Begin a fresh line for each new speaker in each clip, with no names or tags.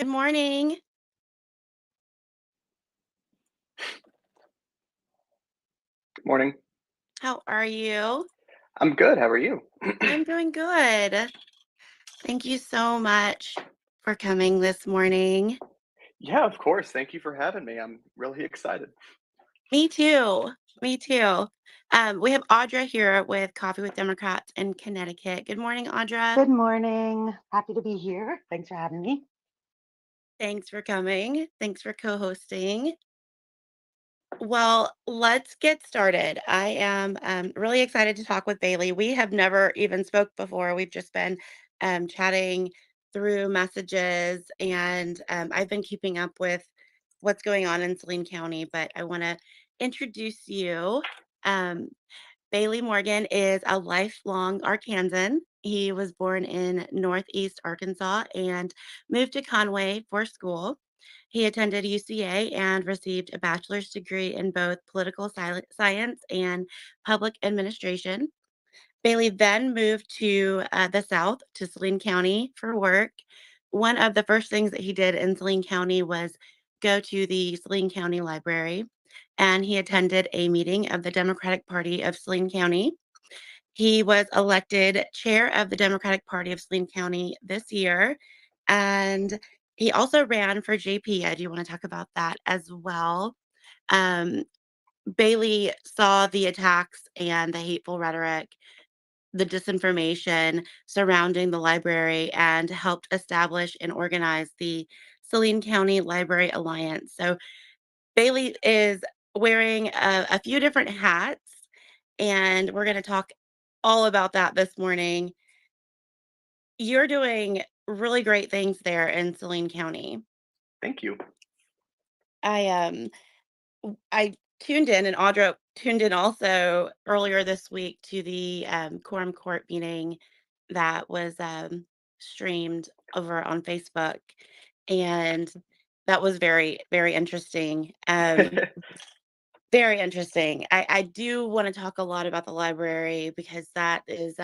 Good morning.
Morning.
How are you?
I'm good. How are you?
I'm doing good. Thank you so much for coming this morning.
Yeah, of course. Thank you for having me. I'm really excited.
Me too. Me too. We have Audra here with Coffee with Democrats in Connecticut. Good morning, Audra.
Good morning. Happy to be here. Thanks for having me.
Thanks for coming. Thanks for co-hosting. Well, let's get started. I am really excited to talk with Bailey. We have never even spoke before. We've just been chatting through messages, and I've been keeping up with what's going on in Saline County. But I want to introduce you. Um, Bailey Morgan is a lifelong Arkansan. He was born in Northeast Arkansas and moved to Conway for school. He attended UCA and received a bachelor's degree in both political science and public administration. Bailey then moved to the South to Saline County for work. One of the first things that he did in Saline County was go to the Saline County Library, and he attended a meeting of the Democratic Party of Saline County. He was elected chair of the Democratic Party of Saline County this year, and he also ran for JP. I do want to talk about that as well. Um, Bailey saw the attacks and the hateful rhetoric, the disinformation surrounding the library, and helped establish and organize the Saline County Library Alliance. So Bailey is wearing a few different hats, and we're going to talk all about that this morning. You're doing really great things there in Saline County.
Thank you.
I tuned in, and Audra tuned in also earlier this week to the quorum court meeting that was streamed over on Facebook, and that was very, very interesting. Very interesting. I do want to talk a lot about the library because that is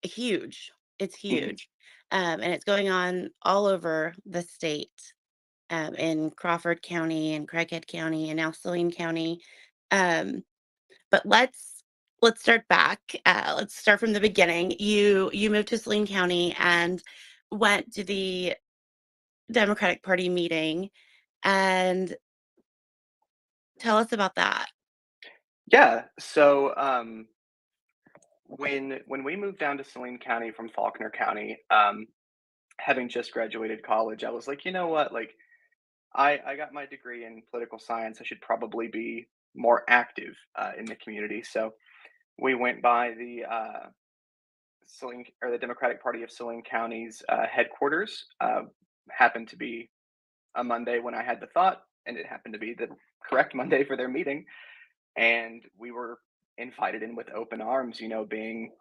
huge. It's
Mhm.
huge, and it's going on all over the state. In Crawford County and Craighead County and now Saline County. Um, but let's start back. Let's start from the beginning. You moved to Saline County and went to the Democratic Party meeting, and tell us about that.
Yeah. So when we moved down to Saline County from Faulkner County, having just graduated college, I was like, you know what? Like, I got my degree in political science. I should probably be more active in the community. So we went by the Saline or the Democratic Party of Saline County's headquarters. Happened to be a Monday when I had the thought, and it happened to be the correct Monday for their meeting. And we were invited in with open arms, being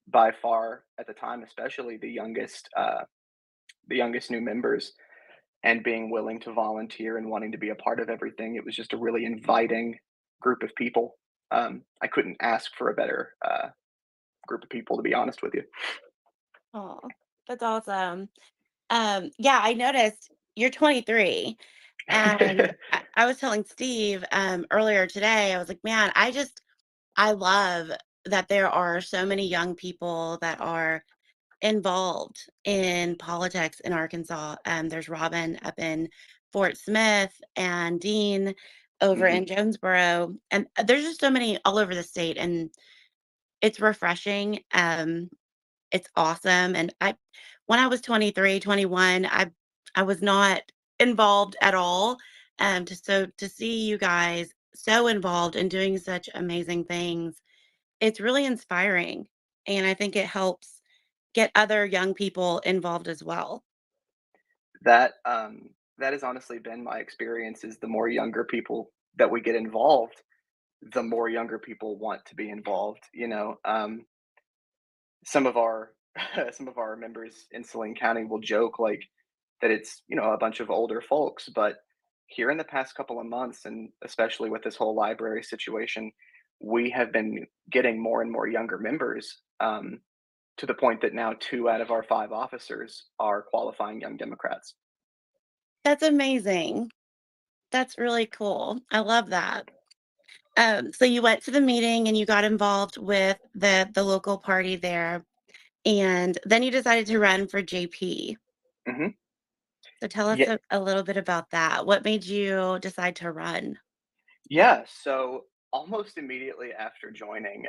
by far at the time, especially the youngest new members, and being willing to volunteer and wanting to be a part of everything. It was just a really inviting group of people. I couldn't ask for a better group of people, to be honest with you.
Oh, that's awesome. Yeah, I noticed you're 23, and I was telling Steve earlier today. I was like, man, I love that there are so many young people that are involved in politics in Arkansas. There's Robin up in Fort Smith and Dean over in
Mhm.
Jonesboro. And there's just so many all over the state. And it's refreshing. It's awesome. And when I was 23, 21, I was not involved at all. To see you guys so involved and doing such amazing things, it's really inspiring, and I think it helps get other young people involved as well.
That has honestly been my experience. Is the more younger people that we get involved, the more younger people want to be involved. Some of our some of our members in Saline County will joke like that it's a bunch of older folks, but here in the past couple of months, and especially with this whole library situation, we have been getting more and more younger members. to the point that now 2 out of our 5 officers are qualifying young Democrats.
That's amazing. That's really cool. I love that. So you went to the meeting and you got involved with the local party there, and then you decided to run for JP.
Mhm.
So tell us
Yeah,
a little bit about that. What made you decide to run?
yeah, so almost immediately after joining,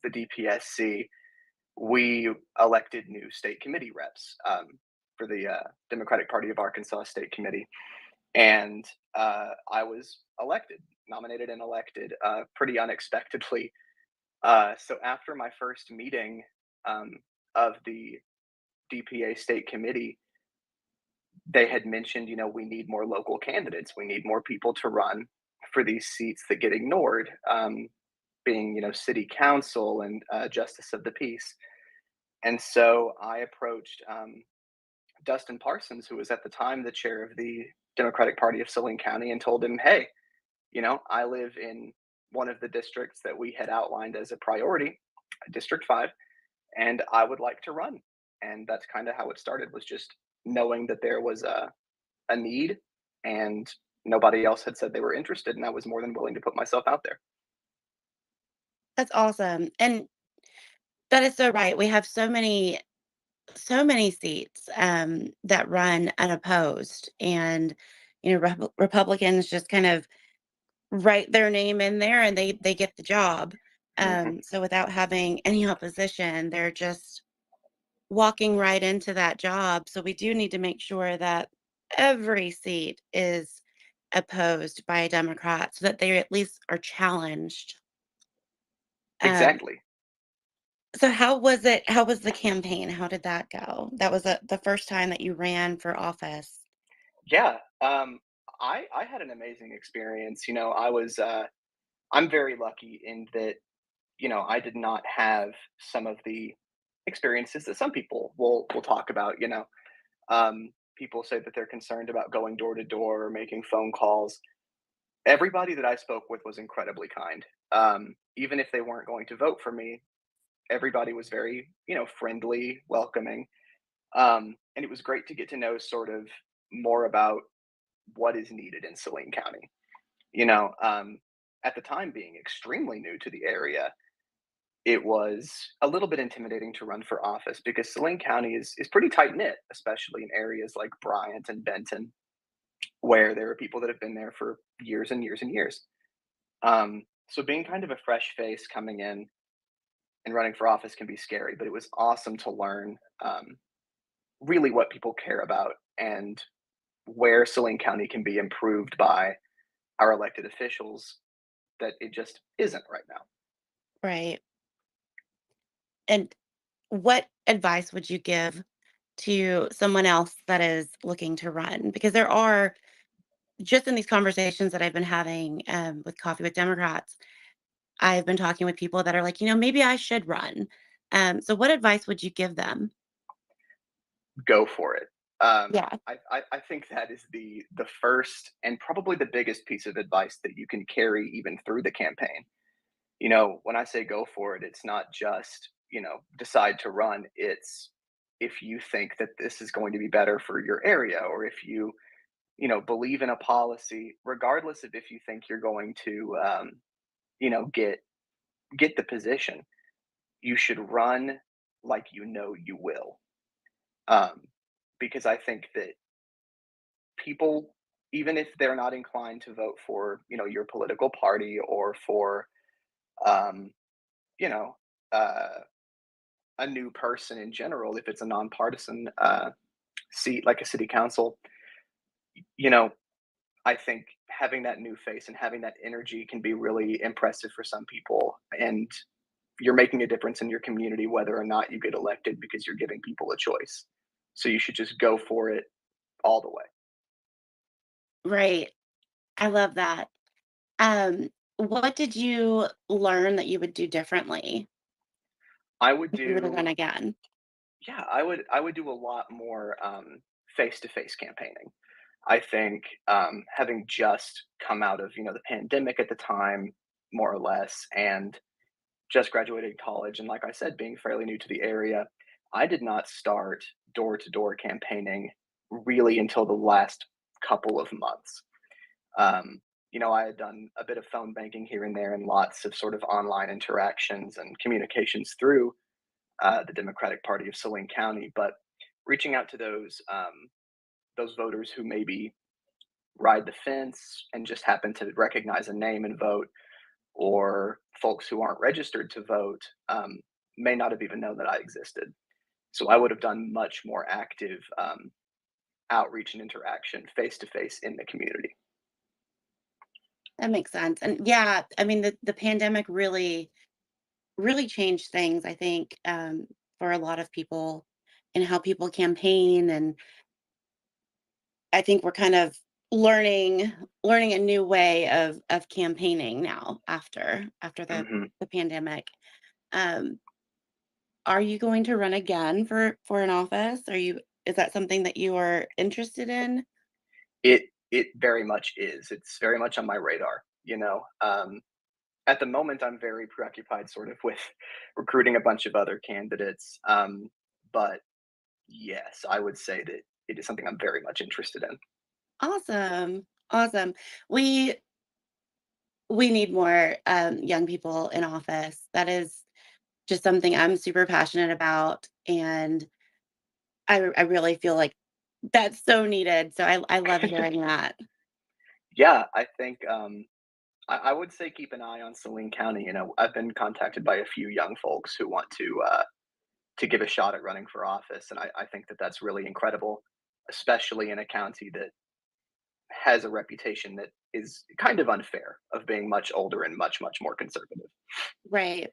the DPSC, we elected new state committee reps, for the, Democratic Party of Arkansas State Committee, and, I was nominated and elected, pretty unexpectedly. So after my first meeting, um, of the DPA State Committee, they had mentioned, we need more local candidates. We need more people to run for these seats that get ignored, being, city council and justice of the peace. And so I approached Dustin Parsons, who was at the time the chair of the Democratic Party of Saline County, and told him, hey, I live in one of the districts that we had outlined as a priority, District 5, and I would like to run. And that's kind of how it started, was just knowing that there was a need and nobody else had said they were interested, and I was more than willing to put myself out there.
That's awesome. And that is so right. We have so many seats that run unopposed, and Republicans just kind of write their name in there and they get the job.
Hmm.
So without having any opposition, they're just walking right into that job. So we do need to make sure that every seat is opposed by a Democrat so that they at least are challenged. Um,
Exactly.
so how was it? How was the campaign? How did that go? That was the first time that you ran for office.
Yeah. I had an amazing experience. I'm very lucky in that, I did not have some of the experiences that some people will talk about. People say that they're concerned about going door to door or making phone calls. Everybody that I spoke with was incredibly kind. Even if they weren't going to vote for me, everybody was very, friendly, welcoming. And it was great to get to know sort of more about what is needed in Saline County. You know, um, at the time being extremely new to the area, it was a little bit intimidating to run for office because Saline County is pretty tight knit, especially in areas like Bryant and Benton, where there are people that have been there for years and years and years. So being kind of a fresh face coming in and running for office can be scary, but it was awesome to learn really what people care about and where Saline County can be improved by our elected officials that it just isn't right now.
Right. And what advice would you give to someone else that is looking to run? Because there are, just in these conversations that I've been having with Coffee with Democrats, I've been talking with people that are like, maybe I should run. So what advice would you give them?
Go for it.
Yeah.
I think that is the first and probably the biggest piece of advice that you can carry even through the campaign. When I say go for it, it's not just, decide to run. It's if you think that this is going to be better for your area, or if you, believe in a policy, regardless of if you think you're going to, you know, get get the position, you should run like you will. Um, because I think that people, even if they're not inclined to vote for, your political party or for, um, you know, uh, a new person in general, if it's a nonpartisan seat like a city council, you know, I think having that new face and having that energy can be really impressive for some people. And you're making a difference in your community, whether or not you get elected, because you're giving people a choice. So you should just go for it all the way.
Right. I love that. What did you learn that you would do differently
I would
if you were to
do,
run again?
yeah, I would do a lot more face to face campaigning. I think having just come out of the pandemic at the time, more or less, and just graduated college, and like I said, being fairly new to the area, I did not start door to door campaigning really until the last couple of months. Um, I had done a bit of phone banking here and there and lots of sort of online interactions and communications through the Democratic Party of Saline County, but reaching out to those voters who maybe ride the fence and just happen to recognize a name and vote, or folks who aren't registered to vote may not have even known that I existed. So I would have done much more active outreach and interaction face to face in the community.
That makes sense. And yeah, I mean, the pandemic really changed things, I think, for a lot of people and how people campaign. And I think we're kind of learning a new way of campaigning now after
Hmm.
the pandemic. Um, are you going to run again for an office? Is that something that you are interested in?
It very much is. It's very much on my radar. At the moment, I'm very preoccupied, sort of, with recruiting a bunch of other candidates. But yes, I would say that it is something I'm very much interested in.
Awesome. Awesome. We we need more young people in office. That is just something I'm super passionate about, and I really feel like that's so needed. So I love hearing that.
Yeah, I think I would say keep an eye on Saline County. I've been contacted by a few young folks who want to give a shot at running for office, and I think that that's really incredible, especially in a county that has a reputation that is kind of unfair of being much older and much more conservative.
Right.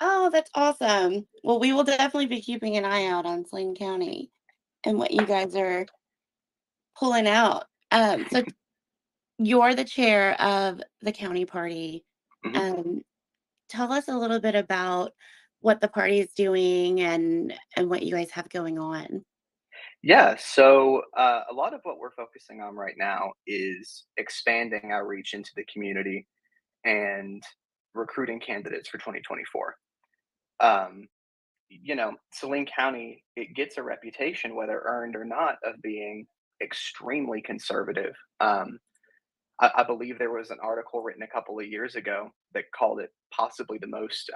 Oh, that's awesome. Well, we will definitely be keeping an eye out on Saline County and what you guys are pulling out. So you're the chair of the county party.
Mhm.
Um, tell us a little bit about what the party is doing and what you guys have going on.
Yeah, so a lot of what we're focusing on right now is expanding our reach into the community and recruiting candidates for 2024. Um, Saline County, it gets a reputation, whether earned or not, of being extremely conservative. I believe there was an article written a couple of years ago that called it possibly the most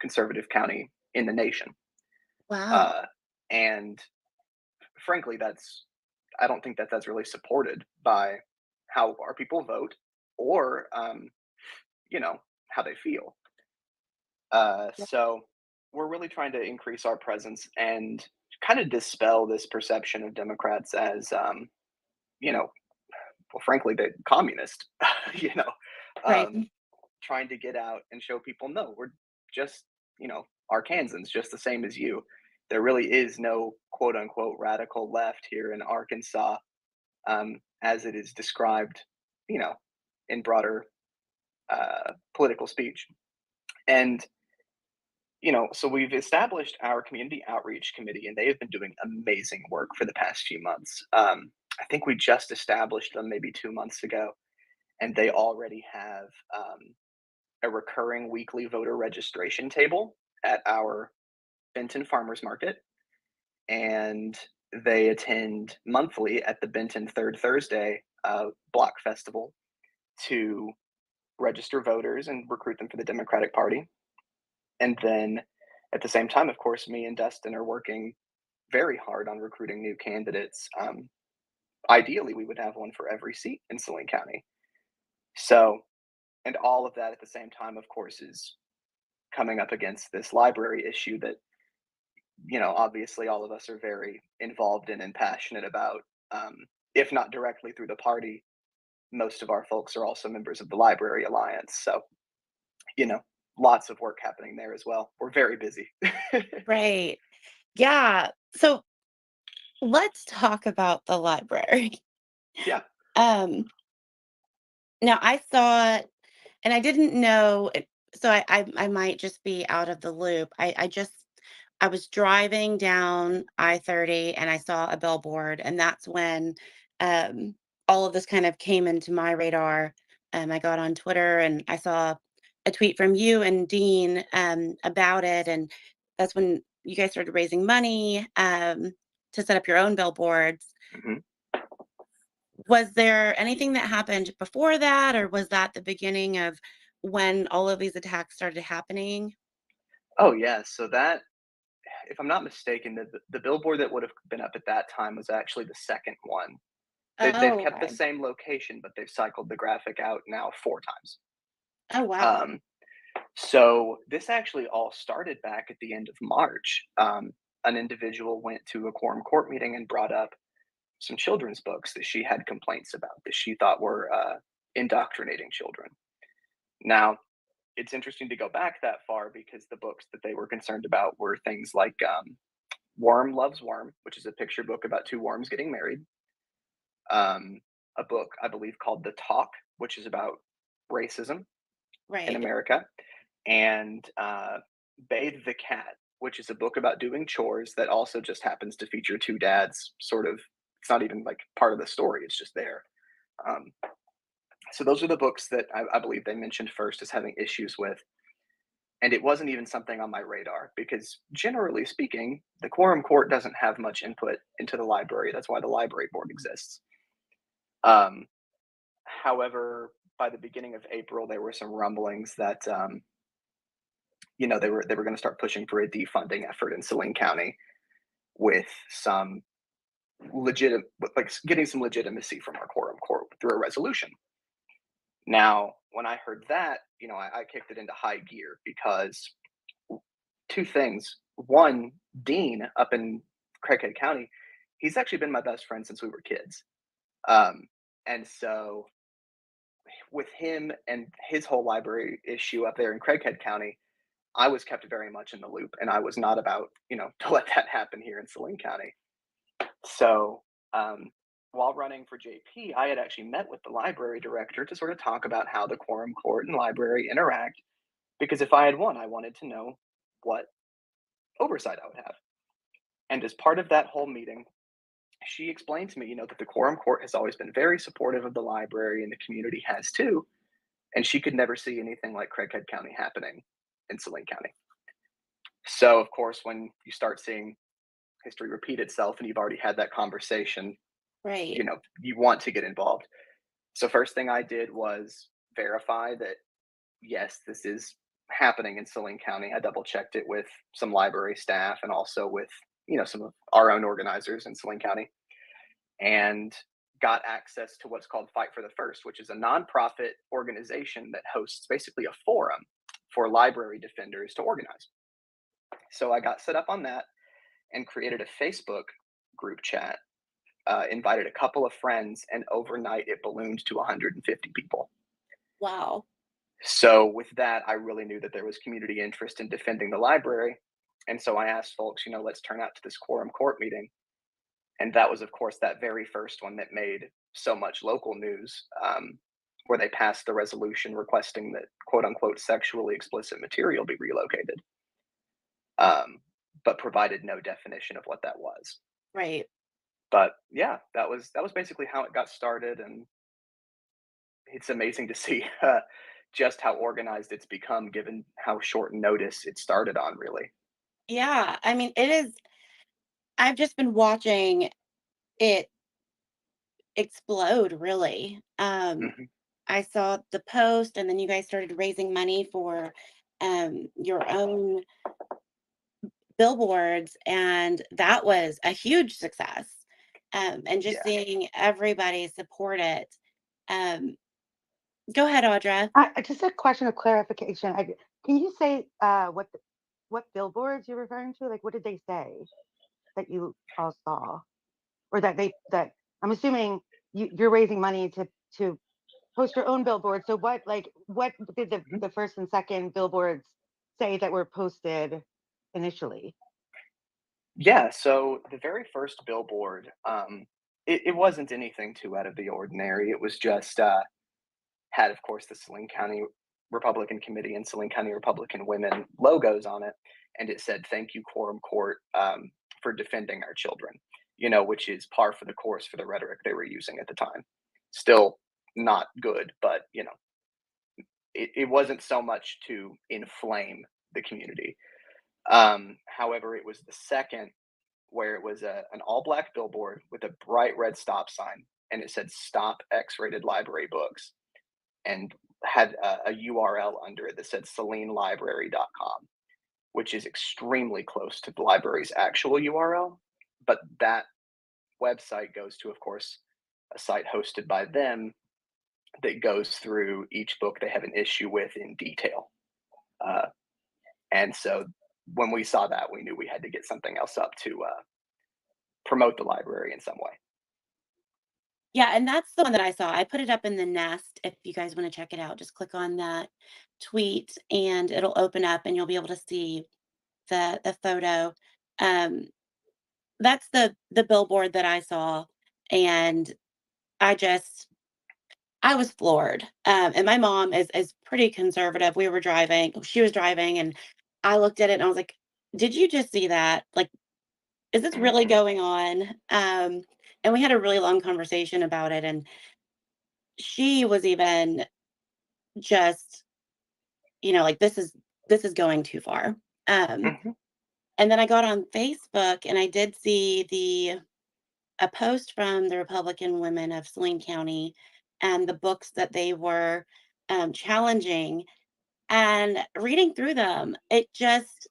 conservative county in the nation.
Wow.
Uh, and frankly, I don't think that that's really supported by how our people vote or you know how they feel. So we're really trying to increase our presence and kind of dispel this perception of Democrats as you know well, frankly, the communist. you know, um,
Right.
trying to get out and show people, no, we're just Arkansans, just the same as you. There really is no quote unquote radical left here in Arkansas, as it is described, you know, in broader political speech. And so we've established our community outreach committee, and they have been doing amazing work for the past few months. I think we just established them maybe 2 months ago, and they already have a recurring weekly voter registration table at our Benton Farmers Market, and they attend monthly at the Benton Third Thursday Block Festival to register voters and recruit them for the Democratic Party. And then at the same time, of course, me and Dustin are working very hard on recruiting new candidates. Ideally, we would have one for every seat in Saline County. So, and all of that at the same time, of course, is coming up against this library issue that, obviously all of us are very involved in and passionate about. Um, if not directly through the party, most of our folks are also members of the Library Alliance. So, you know, lots of work happening there as well. We're very busy.
Right. Yeah. So let's talk about the library.
Yeah.
Um, now I saw, and I didn't know so I might just be out of the loop. I was driving down I-30 and I saw a billboard, and that's when all of this kind of came into my radar. I got on Twitter and I saw a tweet from you and Dean about it, and that's when you guys started raising money to set up your own billboards.
Mhm.
Was there anything that happened before that, or was that the beginning of when all of these attacks started happening?
Oh, yeah, so that if I'm not mistaken, the billboard that would have been up at that time was actually the second one. They've
Oh,
kept the
okay.
same location, but they've cycled the graphic out now 4 times.
Oh, wow.
Um, so this actually all started back at the end of March. An individual went to a quorum court meeting and brought up some children's books that she had complaints about that she thought were indoctrinating children. Now, it's interesting to go back that far because the books that they were concerned about were things like Worm Loves Worm, which is a picture book about two worms getting married. Um, a book, I believe, called The Talk, which is about racism in
Right.
America, and Bathe the Cat, which is a book about doing chores that also just happens to feature two dads. Sort of, it's not even like part of the story; it's just there. Um, so those are the books that I believe they mentioned first as having issues with, and it wasn't even something on my radar because, generally speaking, the quorum court doesn't have much input into the library. That's why the library board exists. Um, However, by the beginning of April, there were some rumblings that they were going to start pushing for a defunding effort in Saline County with some legit like getting some legitimacy from our quorum court through a resolution. Now, when I heard that, I kicked it into high gear because two things. One, Dean up in Craighead County, he's actually been my best friend since we were kids. Um, and so with him and his whole library issue up there in Craighead County, I was kept very much in the loop, and I was not about, to let that happen here in Saline County. So, while running for JP, I had actually met with the library director to sort of talk about how the quorum court and library interact. Because if I had won, I wanted to know what oversight I would have. And as part of that whole meeting, she explained to me, that the quorum court has always been very supportive of the library and the community has too. And she could never see anything like Craighead County happening in Saline County. So, of course, when you start seeing history repeat itself and you've already had that conversation,
Right.
you want to get involved. So, first thing I did was verify that, yes, this is happening in Saline County. I double checked it with some library staff and also with, some of our own organizers in Saline County and got access to what's called Fight for the First, which is a nonprofit organization that hosts basically a forum for library defenders to organize. So I got set up on that and created a Facebook group chat, invited a couple of friends, and overnight it ballooned to 150 people.
Wow.
So with that, I really knew that there was community interest in defending the library. And so I asked folks, let's turn out to this quorum court meeting. And that was, of course, that very first one that made so much local news, where they passed the resolution requesting that quote unquote sexually explicit material be relocated, um, but provided no definition of what that was.
Right.
But yeah, that was basically how it got started, and it's amazing to see just how organized it's become, given how short notice it started on. Really.
Yeah. I mean, it is. I've just been watching it explode, really.
Hmm.
I saw the post, and then you guys started raising money for your own billboards, and that was a huge success. And just
Yeah.
seeing everybody support it. Um, Go ahead, Audra.
Just a question of clarification. Can you say what billboards you're referring to? Like, what did they say that you all saw, or that I'm assuming you're raising money to post your own billboard. So what did
Mhm.
the first and second billboards say that were posted initially?
Yeah, so the very first billboard, it wasn't anything too out of the ordinary. It was just had, of course, the Saline County Republican Committee and Saline County Republican Women logos on it, and it said "Thank you, Quorum Court, for defending our children." Which is par for the course for the rhetoric they were using at the time. Still not good, but it wasn't so much to inflame the community. However, it was the second where it was an all black billboard with a bright red stop sign, and it said "Stop X-rated library books," and had a URL under it that said SalineLibrary.com, which is extremely close to the library's actual URL. But that website goes to, of course, a site hosted by them that goes through each book they have an issue with in detail. Uh, and so when we saw that, we knew we had to get something else up to promote the library in some way.
Yeah, and that's the one that I saw. I put it up in the nest. If you guys want to check it out, just click on that tweet and it'll open up and you'll be able to see the photo. Um, that's the billboard that I saw, and I just I was floored. And my mom is pretty conservative. We were driving, she was driving, and I looked at it and I was like, "Did you just see that? Like, is this really
Hmm.
going on?" And we had a really long conversation about it, and she was even just, like, this is going too far. Um,
Hmm.
and then I got on Facebook and I did see the a post from the Republican women of Saline County and the books that they were challenging, and reading through them, it just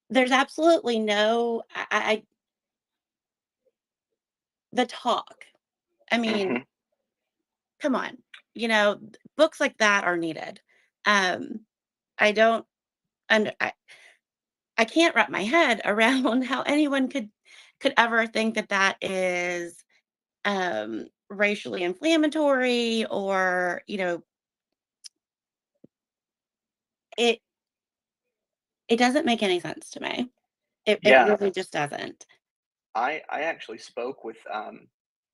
there's absolutely no the talk. I mean,
Hmm.
come on, books like that are needed. Um, I don't, and I can't wrap my head around how anyone could ever think that that is racially inflammatory, or it it doesn't make any sense to me. It
Yeah,
really just doesn't.
I actually spoke with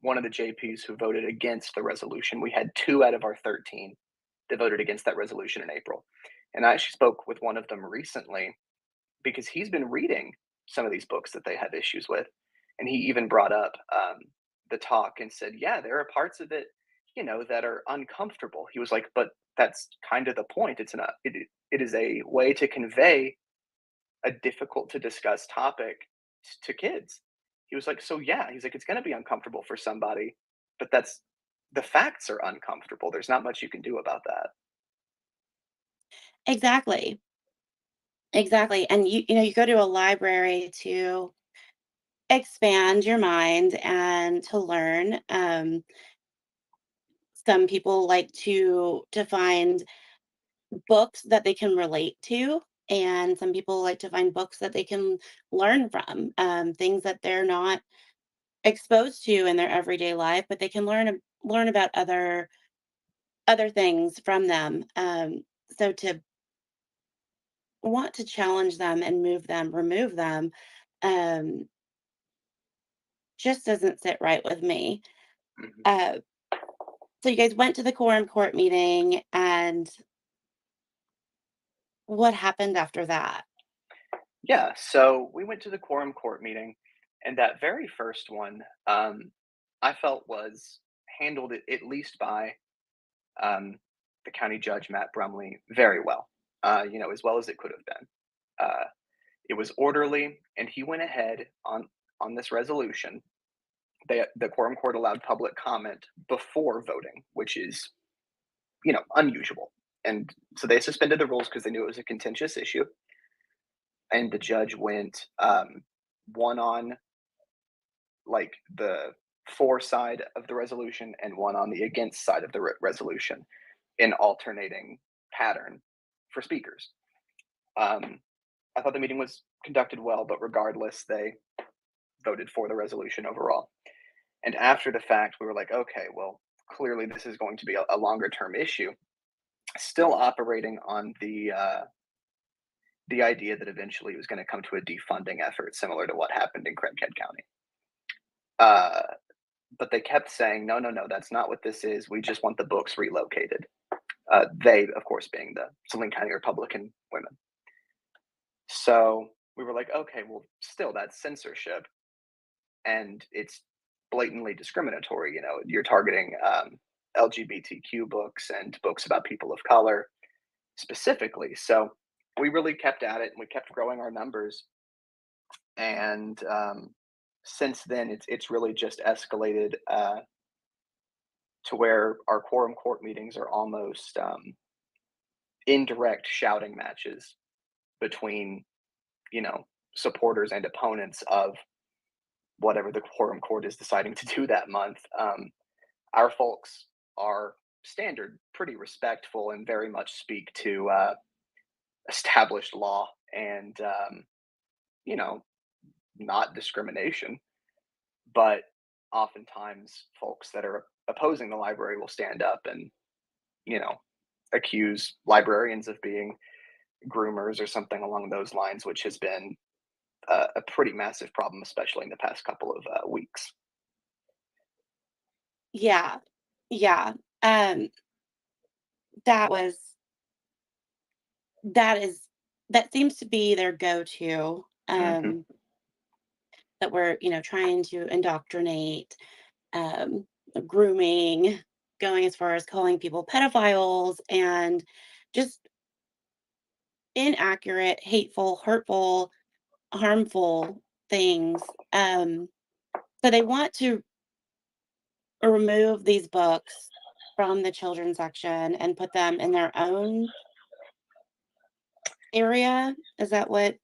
one of the JPs who voted against the resolution. We had 2 out of our 13 that voted against that resolution in April, and I actually spoke with one of them recently because he's been reading some of these books that they have issues with, and he even brought up the talk and said, "Yeah, there are parts of it, that are uncomfortable." He was like, "But that's kind of the point. It is a way to convey a difficult to discuss topic to kids." He was like, "So yeah," he's like, "It's going to be uncomfortable for somebody, but that's the facts are uncomfortable. There's not much you can do about that."
Exactly. Exactly. And you go to a library to expand your mind and to learn. Some people like to find books that they can relate to, and some people like to find books that they can learn from, things that they're not exposed to in their everyday life, but they can learn about other things from them. So to want to challenge them and move them, remove them, um, just doesn't sit right with me.
Mhm.
Uh, so you guys went to the quorum court meeting, and what happened after that?
Yeah, so we went to the quorum court meeting, and that very first one, I felt was handled at least by um, the county judge Matt Brumley very well. As well as it could have been. Uh, it was orderly, and he went ahead on this resolution. The quorum court allowed public comment before voting, which is unusual. And so they suspended the rules because they knew it was a contentious issue. And the judge went one on like the for side of the resolution and one on the against side of the resolution in alternating pattern for speakers. Um, I thought the meeting was conducted well, but regardless, they voted for the resolution overall. And after the fact, we were like, okay, well, clearly this is going to be a longer term issue. Still operating on the idea that eventually it was going to come to a defunding effort, similar to what happened in Craighead County. Uh, but they kept saying, no, no, no, that's not what this is. We just want the books relocated. They, of course, being the Saline County Republican women. So we were like, okay, well, still, that's censorship, and it's blatantly discriminatory. You're targeting. LGBTQ books and books about people of color specifically. So we really kept at it and we kept growing our numbers. And since then, it's really just escalated to where our quorum court meetings are almost indirect shouting matches between, you know, supporters and opponents of whatever the quorum court is deciding to do that month. Our folks are standard pretty respectful and very much speak to established law and you know, not discrimination, but oftentimes folks that are opposing the library will stand up and, you know, accuse librarians of being groomers or something along those lines, which has been a pretty massive problem, especially in the past couple of weeks.
Yeah. Yeah. Um, that was that is that seems to be their go-to,
Hmm.
that we're, trying to indoctrinate, um, grooming, going as far as calling people pedophiles and just inaccurate, hateful, hurtful, harmful things. So they want to remove these books from the children's section and put them in their own area. Is that what?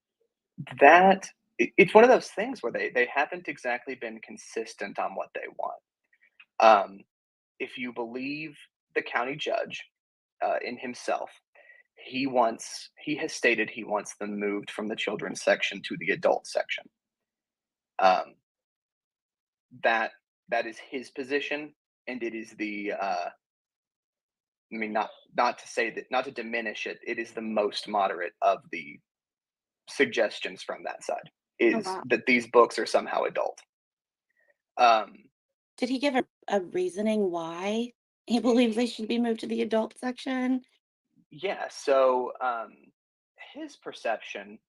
That it's one of those things where they haven't exactly been consistent on what they want. Um, if you believe the county judge in himself, he has stated he wants them moved from the children's section to the adult section. Um, that that is his position, and it is the I mean, not to say that, not to diminish it, it is the most moderate of the suggestions from that side.
Oh,
Is
wow.
that these books are somehow adult? Um,
Did he give a reasoning why he believes they should be moved to the adult section?
yeah. So his perception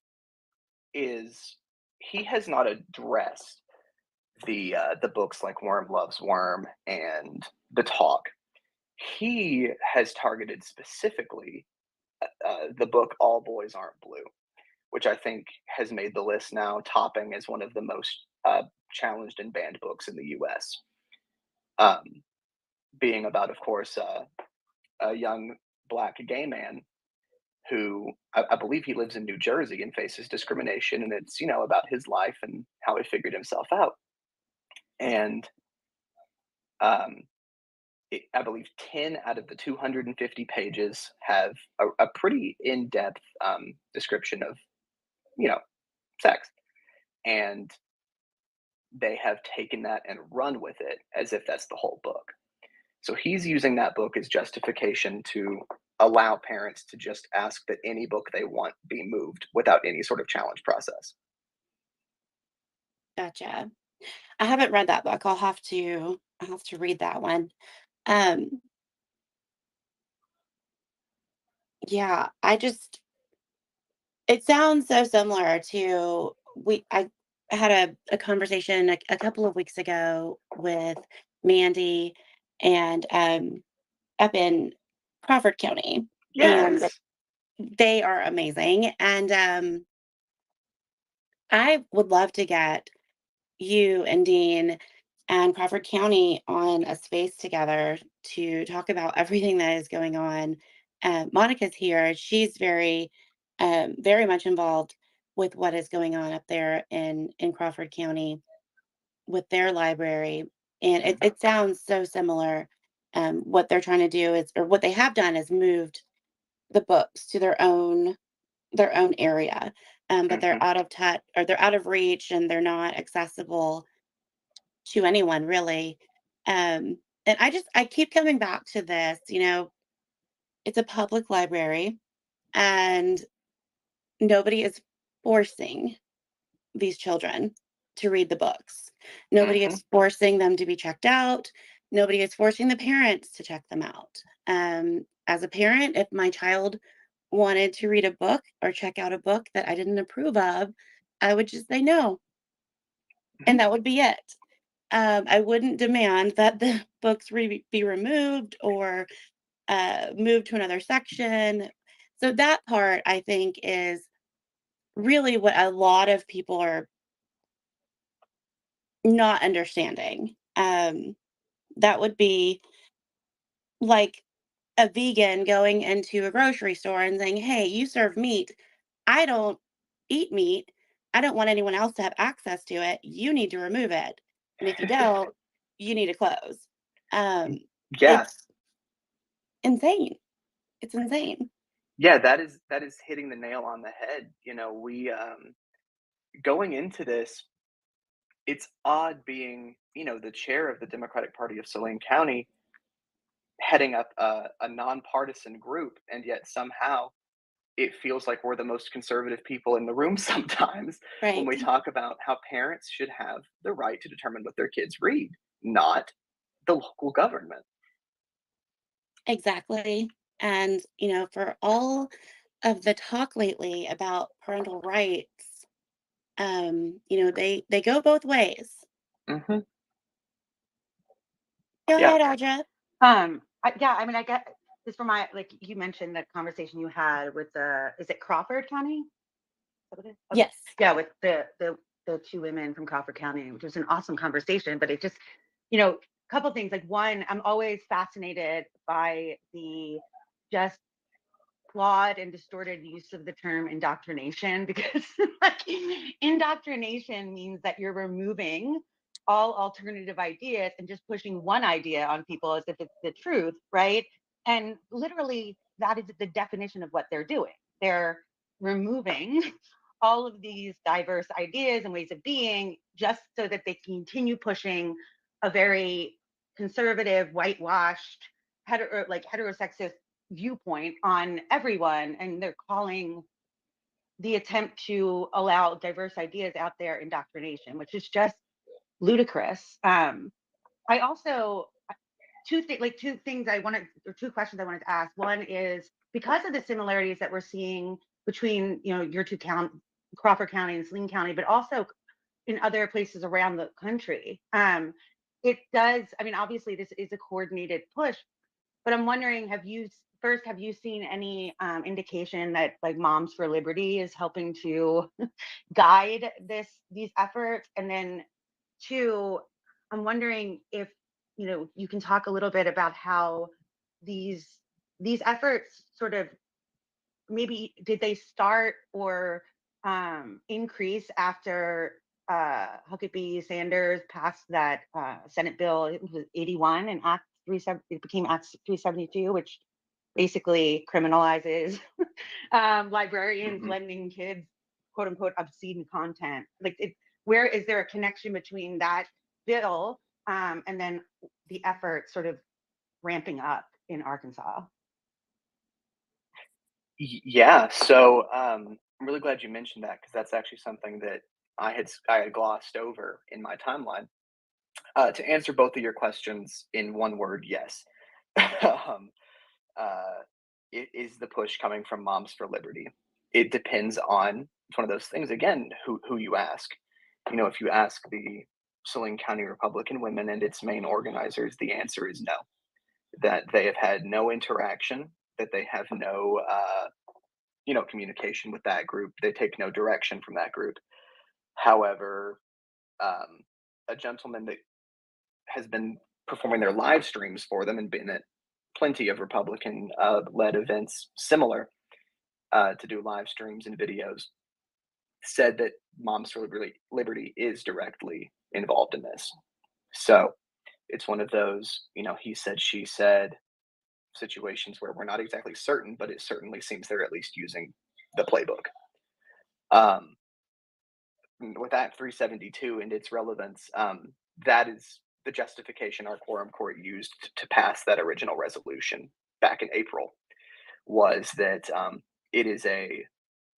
is he has not addressed the books like Worm Loves Worm and The Talk. He has targeted specifically the book All Boys Aren't Blue, which I think has made the list now, topping as one of the most challenged and banned books in the U.S. Um, being about, of course, a young black gay man who I believe he lives in New Jersey and faces discrimination, and it's, about his life and how he figured himself out. And um, I believe 10 out of the 250 pages have a pretty in-depth description of, you know, sex. And they have taken that and run with it as if that's the whole book. So he's using that book as justification to allow parents to just ask that any book they want be moved without any sort of challenge process.
Gotcha. I haven't read that book. I'll have to read that one. Um, yeah, it sounds so similar to I had a conversation a couple of weeks ago with Mandy and up in Crawford County, and
Yes.
they are amazing. And I would love to get you and Dean and Crawford County on a space together to talk about everything that is going on. Monica's here. She's very much involved with what is going on up there in Crawford County with their library, and it,
Mhm,
it sounds so similar. What they're trying to do is, or what they have done, is moved the books to their own area, but
mhm,
they're out of touch, or they're out of reach, and they're not accessible to anyone really. And I keep coming back to this, it's a public library, and nobody is forcing these children to read the books. Nobody
mhm,
is forcing them to be checked out. Nobody is forcing the parents to check them out. As a parent, if my child wanted to read a book or check out a book that I didn't approve of, I would just say no,
mhm.
and that would be it. I wouldn't demand that the books be removed or moved to another section. So that part, I think, is really what a lot of people are not understanding. That would be like a vegan going into a grocery store and saying, "Hey, you serve meat. I don't eat meat. I don't want anyone else to have access to it. You need to remove it. And if you don't, you need to close." Um,
Yeah,
it's insane. It's insane.
yeah, that is hitting the nail on the head. We going into this, it's odd being, the chair of the Democratic Party of Saline County, heading up a nonpartisan group, and yet somehow it feels like we're the most conservative people in the room sometimes when
Right.
we talk about how parents should have the right to determine what their kids read, not the local government.
Exactly. And, for all of the talk lately about parental rights, they go both ways.
Hmm.
Go
Yeah.
ahead, Audra.
Yeah, I mean, I get just for my, like you mentioned that conversation you had with is it Crawford County? Is that what it is? Okay.
Yes.
Yeah, with the two women from Crawford County, which was an awesome conversation. But it just, a couple things. Like one, I'm always fascinated by the just flawed and distorted use of the term indoctrination, because like indoctrination means that you're removing all alternative ideas and just pushing one idea on people as if it's the truth, right? And literally that is the definition of what they're doing. They're removing all of these diverse ideas and ways of being just so that they continue pushing a very conservative, whitewashed, heterosexist viewpoint on everyone. And they're calling the attempt to allow diverse ideas out there indoctrination, which is just ludicrous. I also two things I wanted, or two questions I wanted to ask. One is, because of the similarities that we're seeing between your two Crawford County and Saline County, but also in other places around the country. It does. I mean, obviously, this is a coordinated push, but I'm wondering, have you seen any indication that like Moms for Liberty is helping to guide these efforts? And then two, I'm wondering if you can talk a little bit about how these these efforts sort of, maybe did they start or increase after Huckabee Sanders passed that Senate bill, it was 81, and it became Act 372, which basically criminalizes librarians lending kids quote unquote obscene content. Like, where is there a connection between that bill and then the effort sort of ramping up in Arkansas?
Yeah. So I'm really glad you mentioned that, because that's actually something that I had glossed over in my timeline. To answer both of your questions in one word, yes. um, uh, it is the push coming from Moms for Liberty. It depends on, it's one of those things again, who you ask. If you ask the Saline County Republican Women and its main organizers, the answer is no. That they have had no interaction, that they have no communication with that group. They take no direction from that group. However, um, a gentleman that has been performing their live streams for them and been at plenty of Republican led events similar, to do live streams and videos, said that Moms for Liberty is directly involved in this. So it's one of those, he said, she said situations where we're not exactly certain, but it certainly seems they're at least using the playbook. Um, with Act 372 and its relevance, that is the justification our quorum court used to pass that original resolution back in April, was that it is a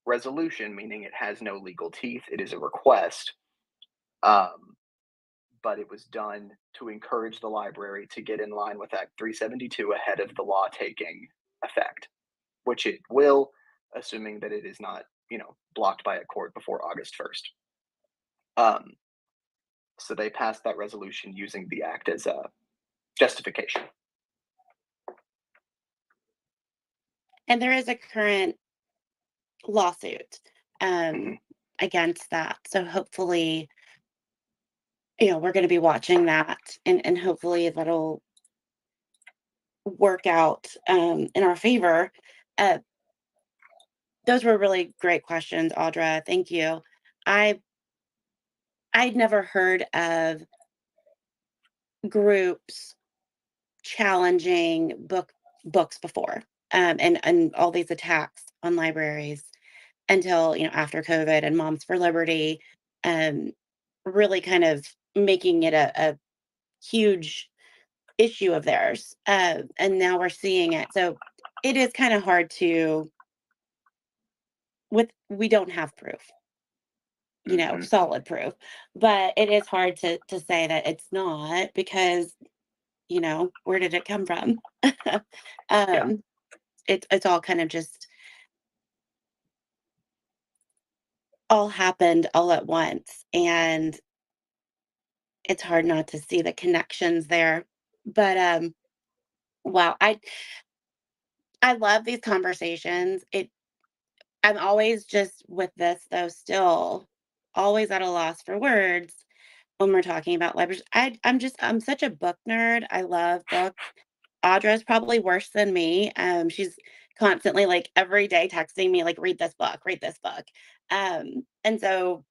resolution, meaning it has no legal teeth. It is a request, um, but it was done to encourage the library to get in line with Act 372 ahead of the law taking effect, which it will, assuming that it is not, blocked by a court before August 1st. Um, So they passed that resolution using the act as a justification.
And there is a current lawsuit
Mhm.
um, against that. So hopefully, we're going to be watching that, and hopefully that'll work out in our favor. Uh, those were really great questions, Audra. Thank you. I I'd never heard of groups challenging books before, and all these attacks on libraries until after COVID and Moms for Liberty, um, really kind of making it a huge issue of theirs, and now we're seeing it. So it is kind of hard to with we don't have proof,
Mhm.
solid proof, but it is hard to say that it's not because where did it come from?
Yeah.
um, it's all kind of just all happened all at once, and it's hard not to see the connections there. But wow, I love these conversations. I'm always just with this though, still always at a loss for words when we're talking about libraries. I'm such a book nerd. I love books. Audra's probably worse than me. She's constantly like every day texting me like read this book. And so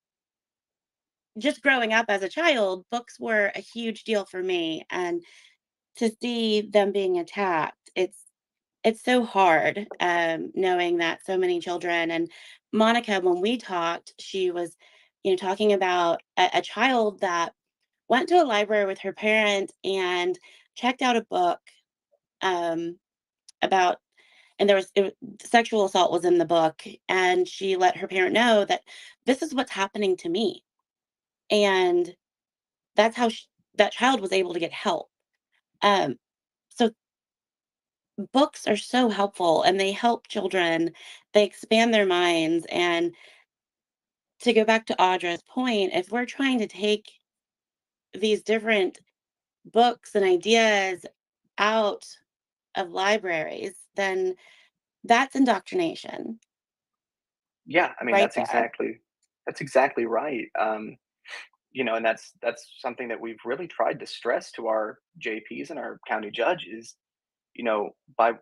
just growing up as a child, books were a huge deal for me, and to see them being attacked, it's so hard, knowing that so many children. And Monica, when we talked, she was, talking about a child that went to a library with her parent and checked out a book, um, about, and sexual assault was in the book, and she let her parent know that this is what's happening to me, and that's how that child was able to get help. Um, so books are so helpful, and they help children. They expand their minds. And to go back to Audra's point, if we're trying to take these different books and ideas out of libraries, then that's indoctrination
Yeah, I mean,
right there.
that's exactly right. And that's something that we've really tried to stress to our JPs and our county judges, by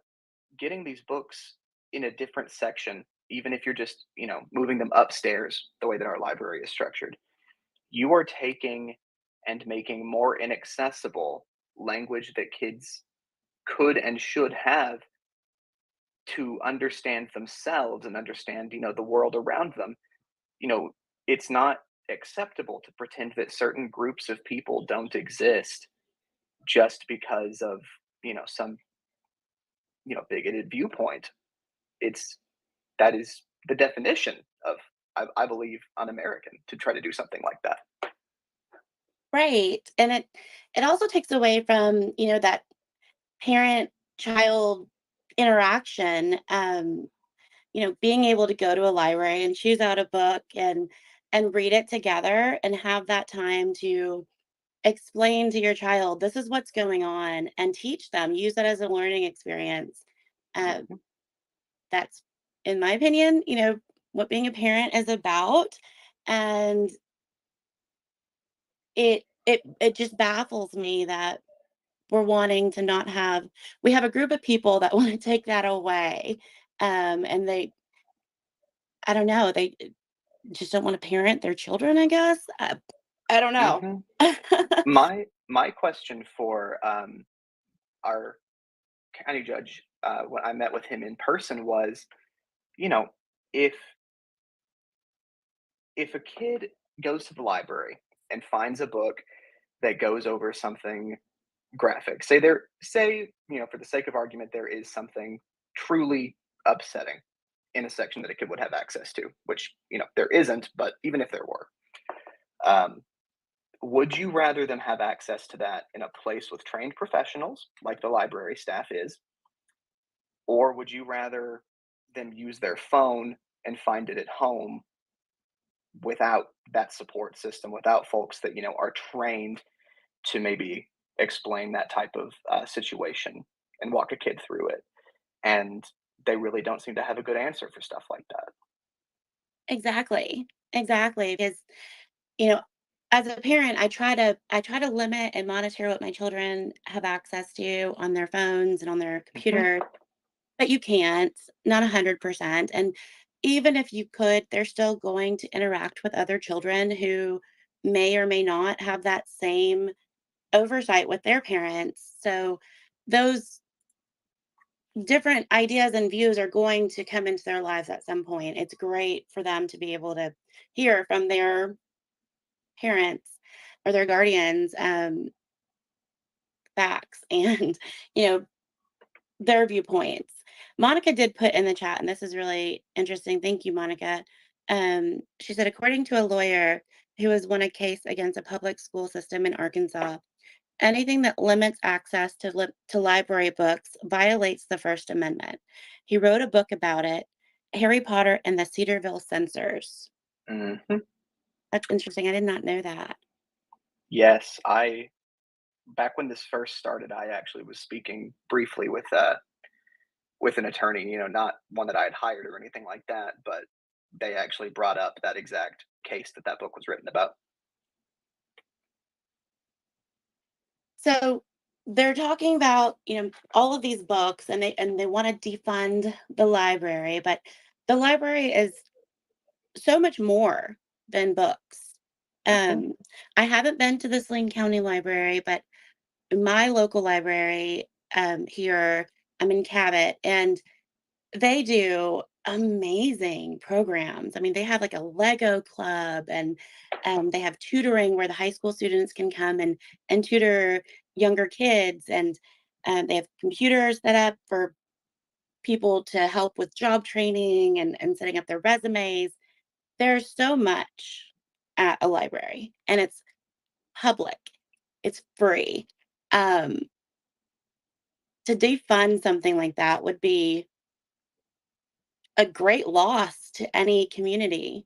getting these books in a different section, even if you're just, moving them upstairs the way that our library is structured, you are taking and making more inaccessible language that kids could and should have to understand themselves and understand, the world around them. You know, it's not acceptable to pretend that certain groups of people don't exist just because of, some, bigoted viewpoint. It's that is the definition of, I believe, un-American to try to do something like that.
Right. And it also takes away from, that parent child interaction. Being able to go to a library and choose out a book and read it together and have that time to explain to your child this is what's going on and teach them, use that as a learning experience. uh,
Mhm,
that's, in my opinion, what being a parent is about. And it just baffles me that we're wanting to not have we have a group of people that want to take that away. And I don't know, they just don't want to parent their children, I guess. I don't know.
mhm. My question for our county judge, when I met with him in person, was, you know, if a kid goes to the library and finds a book that goes over something graphic, say, for the sake of argument, there is something truly upsetting in a section that a kid would have access to, which, there isn't, but even if there were, um, would you rather them have access to that in a place with trained professionals like the library staff is, or would you rather them use their phone and find it at home without that support system, without folks that, are trained to maybe explain that type of situation and walk a kid through it. And they really don't seem to have a good answer for stuff like that.
Exactly. Exactly. Because, you know, as a parent, I try to limit and monitor what my children have access to on their phones and on their
Hmm.
computer, but you can't, not 100%. And even if you could, they're still going to interact with other children who may or may not have that same oversight with their parents. So those different ideas and views are going to come into their lives at some point. It's great for them to be able to hear from their parents or their guardians, facts and you know their viewpoints. Monica did put in the chat, and this is really interesting. Thank you, Monica. She said, according to a lawyer who has won a case against a public school system in Arkansas, anything that limits access to library books violates the First Amendment. He wrote a book about it, Harry Potter and the Cedarville Censors.
Hmm.
That's interesting. I did not know that.
Yes, I back when this first started, I actually was speaking briefly with an attorney, not one that I had hired or anything like that, but they actually brought up that exact case that book was written about.
So they're talking about, all of these books and they want to defund the library, but the library is so much more than books.
Hmm.
Um, I haven't been to the Saline County Library, but my local library here, I'm in Cabot, and they do amazing programs. I mean, they have like a Lego club and they have tutoring where the high school students can come and tutor younger kids and they have computers set up for people to help with job training and setting up their resumes. There's so much at a library and it's public. It's free. Um, to defund something like that would be a great loss to any community.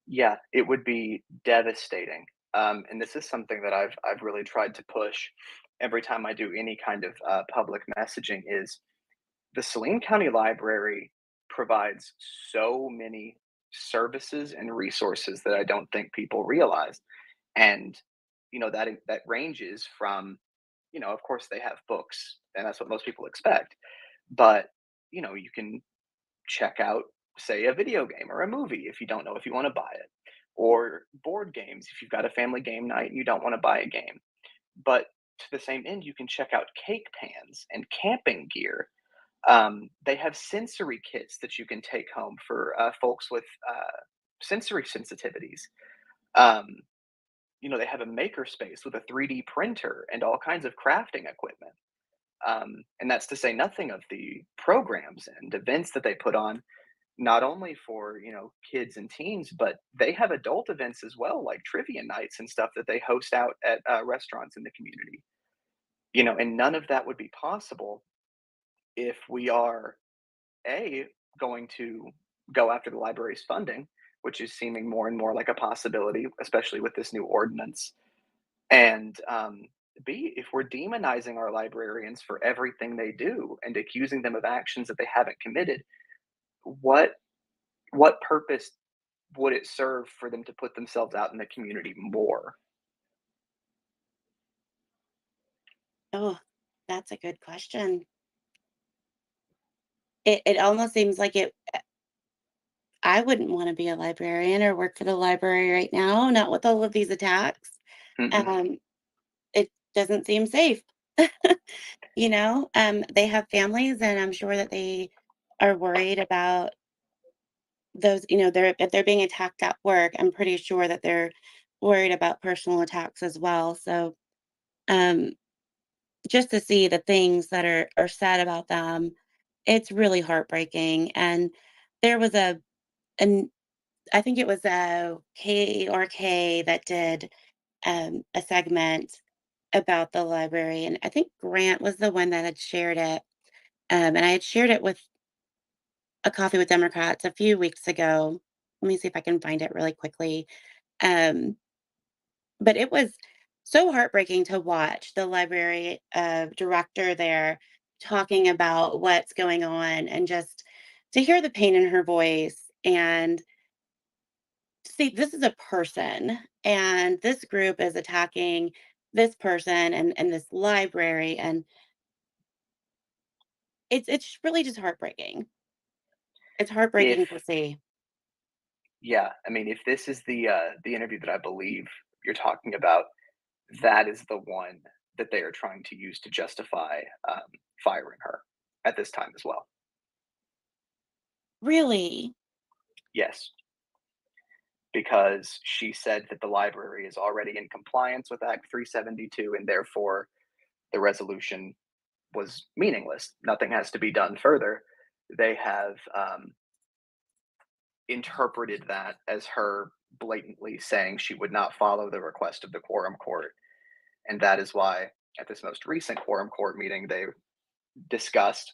Yeah, it would be devastating. And this is something that I've really tried to push every time I do any kind of public messaging. Is the Saline County Library provides so many services and resources that I don't think people realize. And that ranges from, of course they have books, and that's what most people expect. But you can check out, say, a video game or a movie if you don't know if you want to buy it, or board games if you've got a family game night and you don't want to buy a game. But to the same end, you can check out cake pans and camping gear. They have sensory kits that you can take home for folks with sensory sensitivities. Um, they have a maker space with a 3D printer and all kinds of crafting equipment. And that's to say nothing of the programs and events that they put on, not only for kids and teens, but they have adult events as well, like trivia nights and stuff that they host out at restaurants in the community. And none of that would be possible if we are a going to go after the library's funding, which is seeming more and more like a possibility, especially with this new ordinance. And b, if we're demonizing our librarians for everything they do and accusing them of actions that they haven't committed, what what purpose would it serve for them to put themselves out in the community more?
Oh, that's a good question. It almost seems like I wouldn't want to be a librarian or work for the library right now, not with all of these attacks.
Hmm.
Um, it doesn't seem safe. They have families, and I'm sure that they are worried about those. If they're being attacked at work, I'm pretty sure that they're worried about personal attacks as well. So, um, just to see the things that are said about them, it's really heartbreaking. And there was an I think it was KRK that did a segment about the library, and I think Grant was the one that had shared it. And I had shared it with a Coffee with Democrats a few weeks ago. Let me see if I can find it really quickly. Um, but it was so heartbreaking to watch the library director there talking about what's going on, and just to hear the pain in her voice, and see this is a person, and this group is attacking this person and this library, and it's really just heartbreaking. It's
If
heartbreaking to see.
Yeah, I mean, if this is the interview that I believe you're talking about, that is the one that they are trying to use to justify firing her at this time as well.
Really?
Yes, because she said that the library is already in compliance with Act 372, and therefore the resolution was meaningless. Nothing has to be done further. They have interpreted that as her blatantly saying she would not follow the request of the quorum court. And that is why at this most recent quorum court meeting, they discussed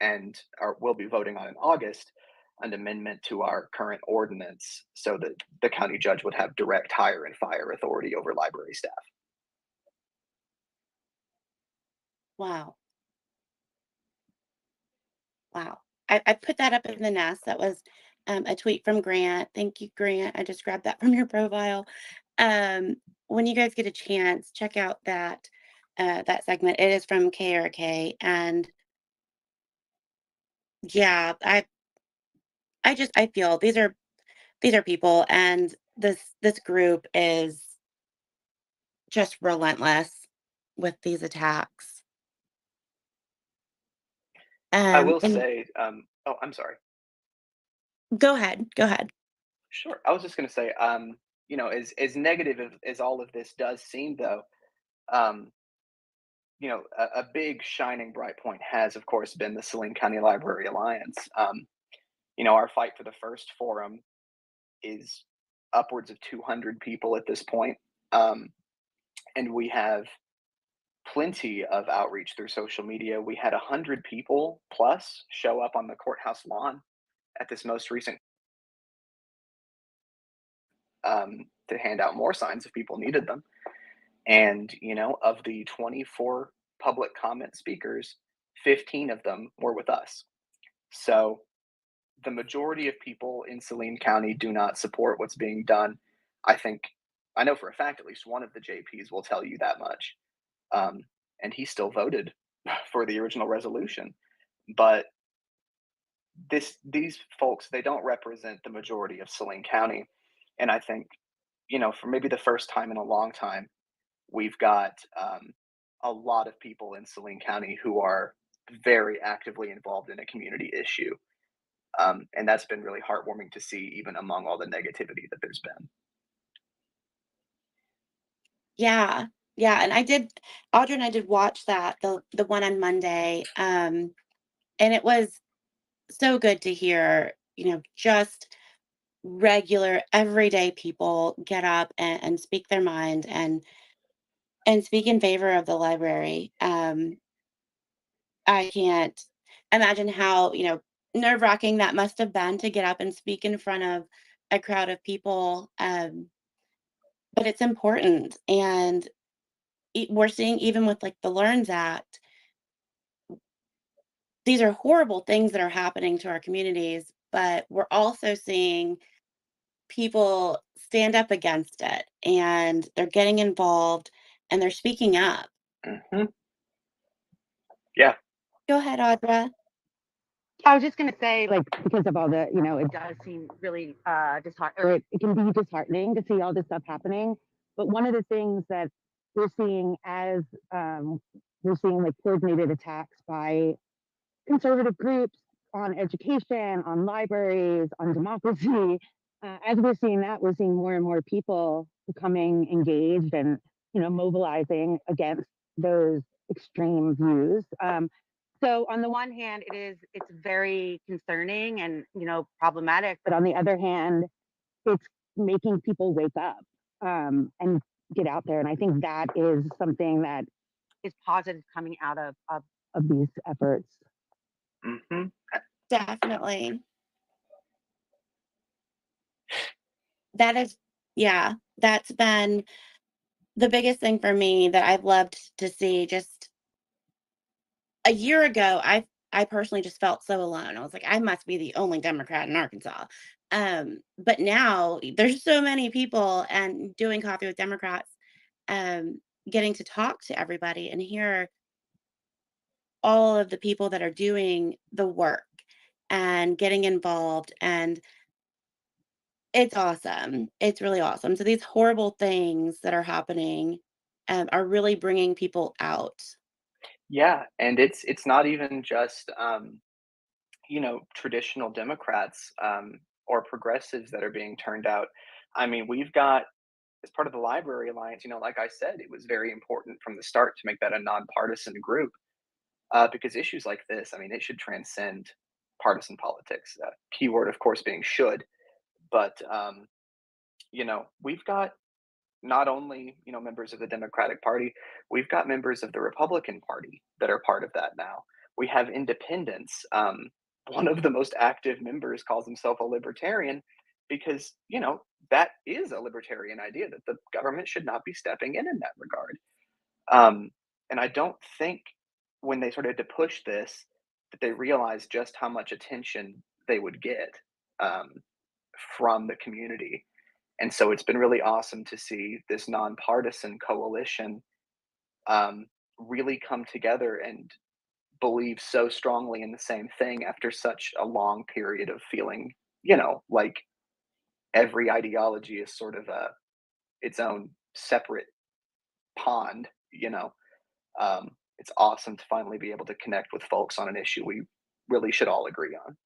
and will be voting on in August an amendment to our current ordinance so that the county judge would have direct hire and fire authority over library staff.
Wow. Wow. I put that up in the nest. That was a tweet from Grant. Thank you, Grant. I just grabbed that from your profile. Um, when you guys get a chance, check out that segment. It is from KRK, and yeah, I feel these are people, and this group is just relentless with these attacks.
I will
And
say, oh, I'm sorry.
go ahead, go ahead.
Sure. I was just going to say, as negative as all of this does seem, though, um, a big shining bright point has, of course, been the Saline County Library Alliance. Our fight for the first forum is upwards of 200 people at this point. Um, and we have plenty of outreach through social media. We had 100 people plus show up on the courthouse lawn at this most recent to hand out more signs if people needed them. And, of the 24 public comment speakers, 15 of them were with us. So the majority of people in Saline County do not support what's being done. I think, I know for a fact, at least one of the JPs will tell you that much. Um, and he still voted for the original resolution. But these folks, they don't represent the majority of Saline County. And I think, for maybe the first time in a long time, we've got a lot of people in Saline County who are very actively involved in a community issue. And that's been really heartwarming to see, even among all the negativity that there's been.
Yeah, yeah, and Audra and I did watch the one on Monday, and it was so good to hear, just regular everyday people get up and speak their mind, and speak in favor of the library. I can't imagine how, nerve-wracking that must have been to get up and speak in front of a crowd of people, but it's important, and we're seeing even with, like, the LEARNS Act, these are horrible things that are happening to our communities, but we're also seeing people stand up against it, and they're getting involved, and they're speaking up.
Hmm. Yeah.
Go ahead, Audra.
I was just going to say, like, because of all the, it does seem really or it can be disheartening to see all this stuff happening. But one of the things that we're seeing as we're seeing like coordinated attacks by conservative groups on education, on libraries, on democracy. As we're seeing that, we're seeing more and more people becoming engaged and mobilizing against those extreme views. So on the one hand, it's very concerning and problematic, but on the other hand, it's making people wake up and get out there. And I think that is something that is positive coming out of these efforts.
Hmm.
Definitely. That is, yeah, that's been the biggest thing for me that I've loved to see. Just a year ago, I personally just felt so alone. I was like, I must be the only Democrat in Arkansas. But now there's so many people and doing coffee with Democrats, um, getting to talk to everybody and hear all of the people that are doing the work and getting involved. And it's awesome. It's really awesome. So these horrible things that are happening, are really bringing people out.
Yeah, and it's not even just traditional Democrats or progressives that are being turned out. I mean, we've got as part of the Library Alliance, like I said, it was very important from the start to make that a nonpartisan group because issues like this, I mean, it should transcend partisan politics. Keyword, of course, being should, but we've got not only members of the Democratic Party, we've got members of the Republican Party that are part of that now. We have independents. One of the most active members calls himself a libertarian because that is a libertarian idea that the government should not be stepping in that regard. Um, and I don't think when they started to push this that they realized just how much attention they would get um, from the community. And so it's been really awesome to see this nonpartisan coalition um, really come together and believe so strongly in the same thing after such a long period of feeling, like every ideology is sort of its own separate pond. It's awesome to finally be able to connect with folks on an issue we really should all agree on.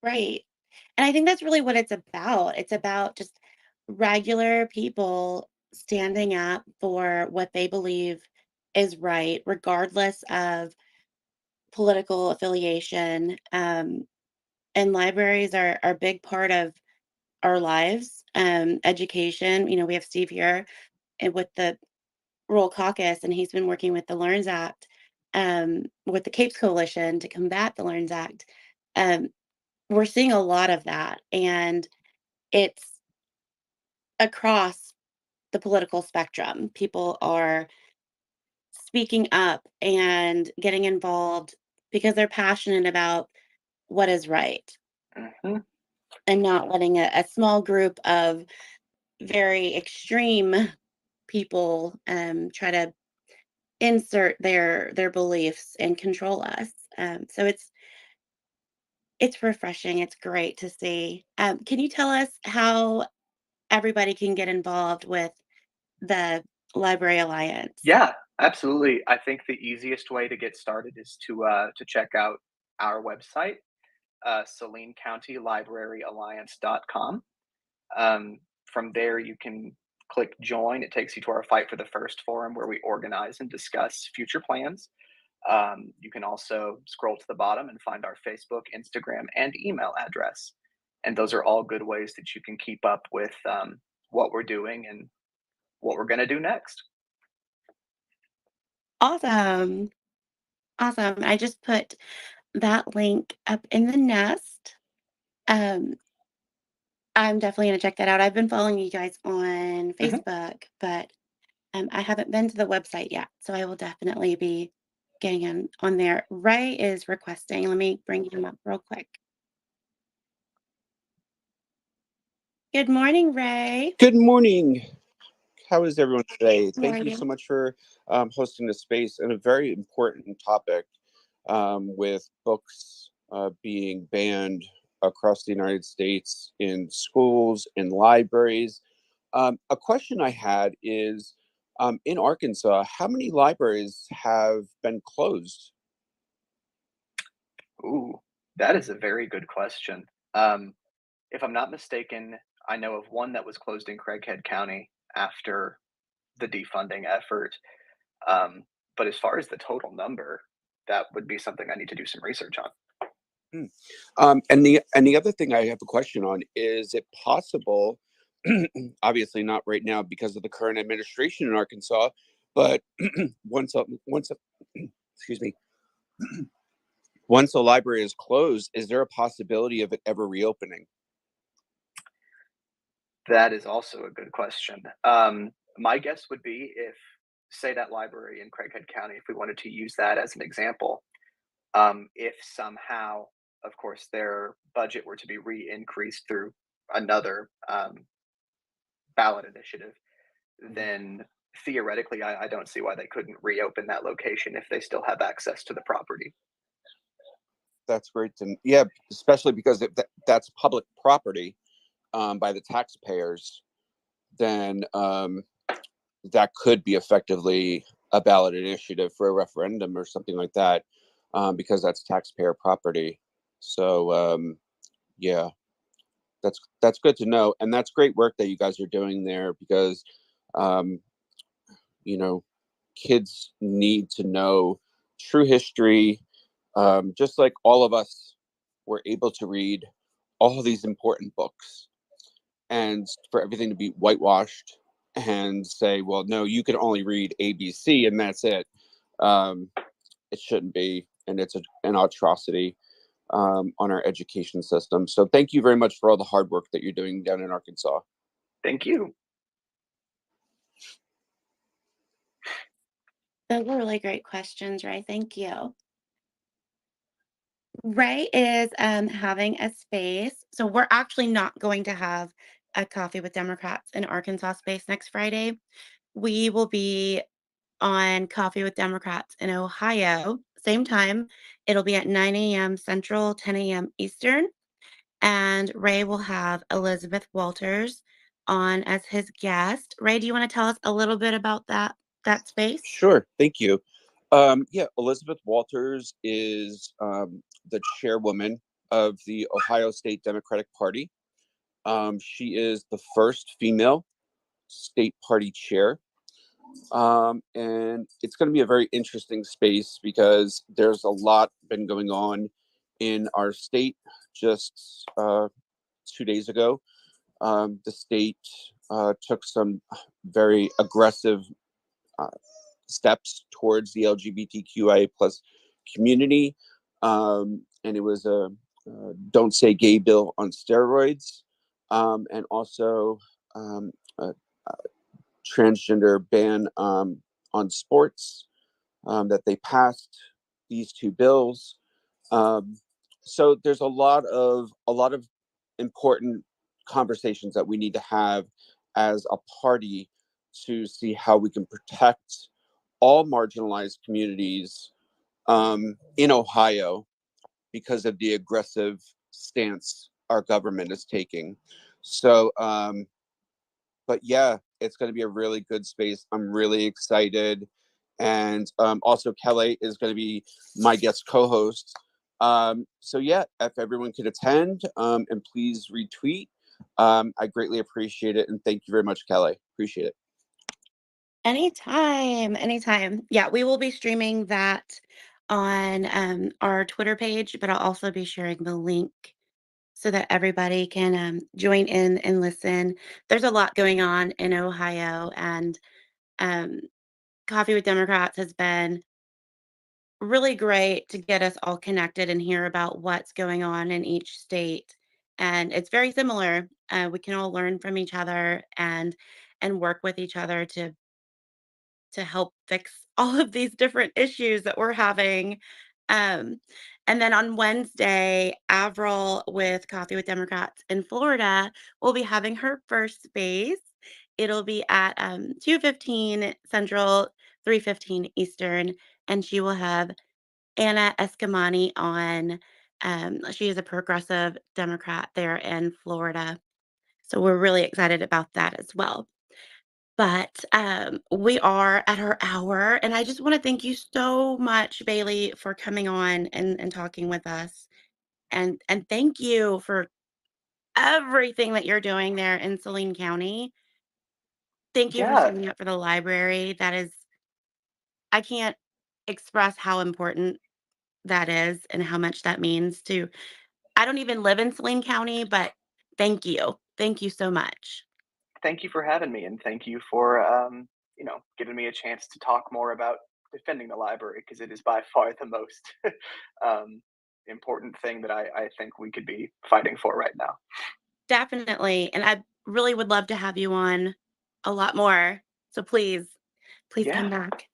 Right. And I think that's really what it's about. It's about just regular people standing up for what they believe is right, regardless of political affiliation. And libraries are a big part of our lives. Education, we have Steve here and with the Rural Caucus, and he's been working with the Learns Act, with the Capes Coalition to combat the Learns Act. Um, we're seeing a lot of that, and it's across the political spectrum. People are speaking up and getting involved because they're passionate about what is right
Hmm.
and not letting a small group of very extreme people try to insert their beliefs and control us. So it's refreshing. It's great to see. Can you tell us how everybody can get involved with the Library Alliance?
Yeah, absolutely. I think the easiest way to get started is to check out our website, Saline County Library Alliance.com. From there, you can click join. It takes you to our Fight for the First forum where we organize and discuss future plans. You can also scroll to the bottom and find our Facebook, Instagram, and email address. And those are all good ways that you can keep up with what we're doing and what we're going to do next.
Awesome. Awesome. I just put that link up in the nest. Um, I'm definitely going to check that out. I've been following you guys on
Mhm.
Facebook, but I haven't been to the website yet. So I will definitely be getting on there. Ray is requesting. Let me bring him up real quick. Good morning, Ray.
Good morning. How is everyone today?
How are
Thank you
you?
so much for hosting this space and a very important topic with books being banned across the United States in schools and libraries. A question I had is in Arkansas, how many libraries have been closed?
Ooh, that is a very good question. Um, if I'm not mistaken, I know of one that was closed in Craighead County after the defunding effort. Um, but as far as the total number, that would be something I need to do some research on.
Hmm. And the other thing I have a question on is it possible, obviously not right now because of the current administration in Arkansas, but once a excuse me, once a library is closed, is there a possibility of it ever reopening?
That is also a good question. My guess would be if, say, that library in Craighead County, if we wanted to use that as an example, if somehow, of course, their budget were to be re-increased through another ballot initiative,
Mhm.
then theoretically, I don't see why they couldn't reopen that location if they still have access to the property.
That's great to yeah, especially because if that's public property by the taxpayers, then that could be effectively a ballot initiative for a referendum or something like that, because that's taxpayer property. So yeah, that's good to know, and that's great work that you guys are doing there because um, you know kids need to know true history, just like all of us were able to read all of these important books, and for everything to be whitewashed and say, well, no, you can only read ABC and that's it. Um, it shouldn't be, and it's an atrocity on our education system. So thank you very much for all the hard work that you're doing down in Arkansas.
Thank you.
Those were really great questions, Ray. Thank you. Ray is having a space. So we're actually not going to have a Coffee with Democrats in Arkansas space next Friday. We will be on Coffee with Democrats in Ohio. Same time. It'll be at 9 a.m. Central, 10 a.m. Eastern. And Ray will have Elizabeth Walters on as his guest. Ray, do you want to tell us a little bit about that space?
Sure, thank you. Yeah, Elizabeth Walters is the chairwoman of the Ohio State Democratic Party. She is the first female state party chair. And it's going to be a very interesting space because there's a lot been going on in our state. Just 2 days ago, the state took some very aggressive uh, steps towards the LGBTQIA plus community, and it was a "Don't Say Gay" bill on steroids, and also um, a, a transgender ban on sports that they passed these two bills. Um, so there's a lot of important conversations that we need to have as a party to see how we can protect all marginalized communities in Ohio because of the aggressive stance our government is taking. So, but yeah, it's going to be a really good space. I'm really excited. And also, Kelly is going to be my guest co host. So, yeah, if everyone could attend and please retweet, I greatly appreciate it. And thank you very much, Kelly. Appreciate it.
Anytime, anytime. Yeah, we will be streaming that on our Twitter page, but I'll also be sharing the link so that everybody can join in and listen. There's a lot going on in Ohio, and um, Coffee with Democrats has been really great to get us all connected and hear about what's going on in each state. And it's very similar. We can all learn from each other and work with each other to help fix all of these different issues that we're having. Um, and then on Wednesday, Avril with Coffee with Democrats in Florida will be having her first space. It'll be at 2:15 Central, 3:15 Eastern, and she will have Anna Escamani on. She is a progressive Democrat there in Florida. So we're really excited about that as well. But, we are at our hour, and I just wanna thank you so much, Bailey, for coming on and talking with us, and thank you for everything that you're doing there in Saline County. Thank you for
Yeah,
standing up for the library. That is I can't express how important that is and how much that means to I don't even live in Saline County, but thank you. Thank you so much.
thank you for having me, and thank you for giving me a chance to talk more about defending the library because it is by far the most um, important thing that I think we could be fighting for right now.
Definitely, and really would love to have you on a lot more. So please come
Yeah.
back.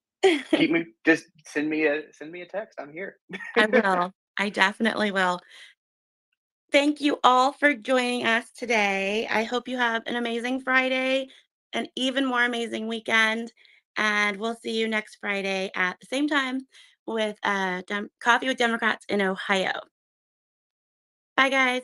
Keep me just send me a text. I'm here.
I will. I definitely will. Thank you all for joining us today. I hope you have an amazing Friday, an even more amazing weekend, and we'll see you next Friday at the same time with Coffee with Democrats in Ohio. Bye, guys.